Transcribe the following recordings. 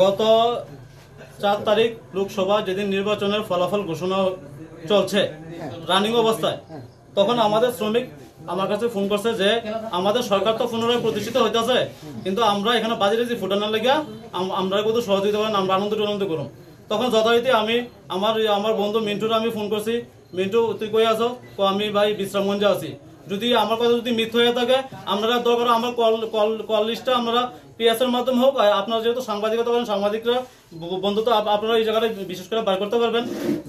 গত 4 তারিখ লোকসভা যেদিন নির্বাচনের ফলাফল ঘোষণা চলছে রানিং অবস্থায়, তখন আমাদের শ্রমিক আমার কাছে ফোন করছে যে আমাদের সরকার তো পুনরায় প্রতিষ্ঠিত হইতেছে, কিন্তু আমরা এখানে বাজিরেজি ফুটানোর লেগে আমরা কত সহযোগিতা করেন, আমরা আনন্দ করুন। তখন যথারীতি আমি আমার বন্ধু মিন্টুর আমি ফোন করছি, মিন্টু তুই কই আছো? আমি ভাই বিশ্রামগঞ্জে আছি। যদি আমার কথা যদি মিথ্যা হয়ে থাকে, আপনারা দরকার আমার কল লিস্টটা আপনারা পিএস এর মাধ্যমে হোক, আপনারা যেহেতু সাংবাদিকতা করেন, সাংবাদিকরা বন্ধু তো আপনারা এই জায়গায় বিশেষ করে বার করতে পারবেন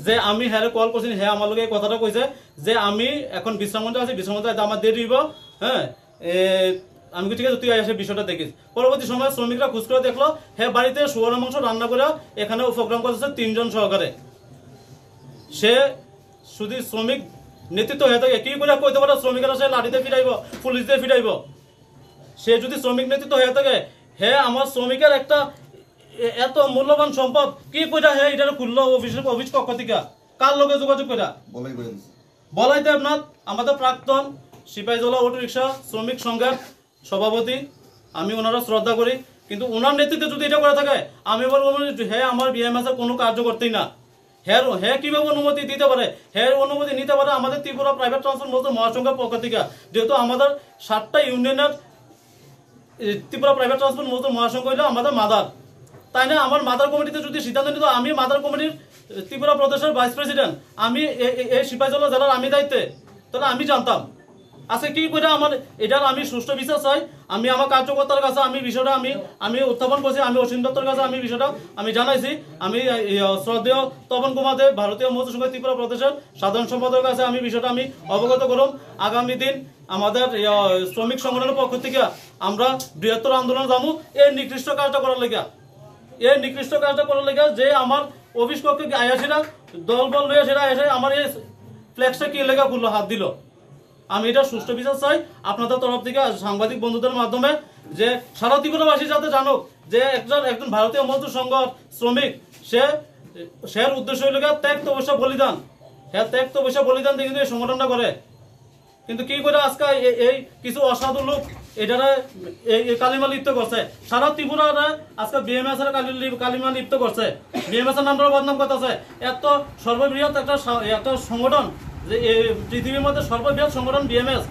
যে আমি হ্যাঁ কল করছি, হ্যাঁ আমার লোক এই কথাটা কইছে যে আমি এখন বিশ্রামগঞ্জে আছি, বিশ্রামগঞ্জে আমার দেরি হইব। হ্যাঁ, আমি ঠিক আছে তুই এসে বিষয়টা দেখিস। পরবর্তী সময় শ্রমিকরা খোঁজ করে দেখলো হ্যাঁ বাড়িতে শুয়ার মাংস রান্না করে এখানে প্রোগ্রাম করতেছে 3 জন সহকারে। সে শুধু শ্রমিক নেতৃত্ব হয়ে থাকে, কি করে কইতে পারে শ্রমিকেরা সে লাঠিতে ফিরাইব, পুলিশ দিয়ে ফিরাইব? সে যদি শ্রমিক নেতৃত্ব হয়ে থাকে, হ্যাঁ আমার শ্রমিকের একটা এত মূল্যবান সম্পদ কি করে হ্যাঁ এটা খুললো অফিস কক্ষ থেকে কার লোকে যোগাযোগ করে বলাই দেবনাথ আমাদের প্রাক্তন সিপাহীজলা অটো রিক্সা শ্রমিক সংঘের সভাপতি, আমি ওনারা শ্রদ্ধা করি, কিন্তু ওনার নেতৃত্বে যদি এটা করে থাকে আমি বলবো হ্যাঁ আমার বিএমএস এর কোনো কার্য করতেই না। হ্যাঁ কিভাবে অনুমতি দিতে পারে? হ্যাঁ অনুমতি নিতে পারে আমাদের ত্রিপুরা প্রাইভেট ট্রান্সপোর্ট মজদুর মহাসংঘের পক্ষ থেকে, যেহেতু আমাদের 7টা ইউনিয়নের ত্রিপুরা প্রাইভেট ট্রান্সপোর্ট মজদুর মহাসংঘ হইলো আমাদের মাদার, তাই না? আমার মাদার কমিটিতে যদি সিদ্ধান্ত নিত, আমি মাদার কমিটির ত্রিপুরা প্রদেশের ভাইস প্রেসিডেন্ট, আমি এই সিপাহীজলা জেলার আমি দায়িত্বে, তাহলে আমি জানতাম। আজকে কি করে আমার এটার আমি সুষ্ঠু বিচার চাই। আমি আমার কার্যকর্তার কাছে আমি বিষয়টা আমি উত্থাপন করছি, আমি অসীম দত্তর কাছে আমি বিষয়টা আমি জানাইছি। আমি শ্রদ্ধেয় তপন কুমার দেব ভারতীয় মজদুর সংঘ ত্রিপুরা প্রদেশের সাধারণ সম্পাদকের কাছে আমি বিষয়টা আমি অবগত করুম। আগামী দিন আমাদের শ্রমিক সংগঠনের পক্ষ থেকে আমরা বৃহত্তর আন্দোলন যাবো এই নিকৃষ্ট কাজটা করার লেগে, যে আমার অফিস কক্ষে আয়াসীরা দল বল লইয়া সেটা এসে আমার এই ফ্ল্যাক্সটা কি লেগে খুললো, হাত দিল। আমি এটা সুষ্ঠু বিচার চাই আপনাদের তরফ থেকে সাংবাদিক বন্ধুদের মাধ্যমে, যে সারা ত্রিপুরাবাসী যাতে জানুক যে একজন ভারতীয় মজদুর সংঘ শ্রমিক সে উদ্দেশ্য হইল ত্যাগ তপস্যা বলিদান, হ্যাঁ ত্যাগ তপস্যা বলিদান দিয়ে কিন্তু এই সংগঠনটা করে। কিন্তু কি করে আজকে এই কিছু অসাধু লোক এটারে এই কালিমা লিপ্ত করছে, সারা ত্রিপুরা আজকে বিএমএস এর কালিমা লিপ্ত করছে, বিএমএস এর নামটা বদনাম করতেছে। এত সর্ববৃহৎ একটা সংগঠন, যে পৃথিবীর মধ্যে সর্ববৃহৎ সংগঠন বিএমএস,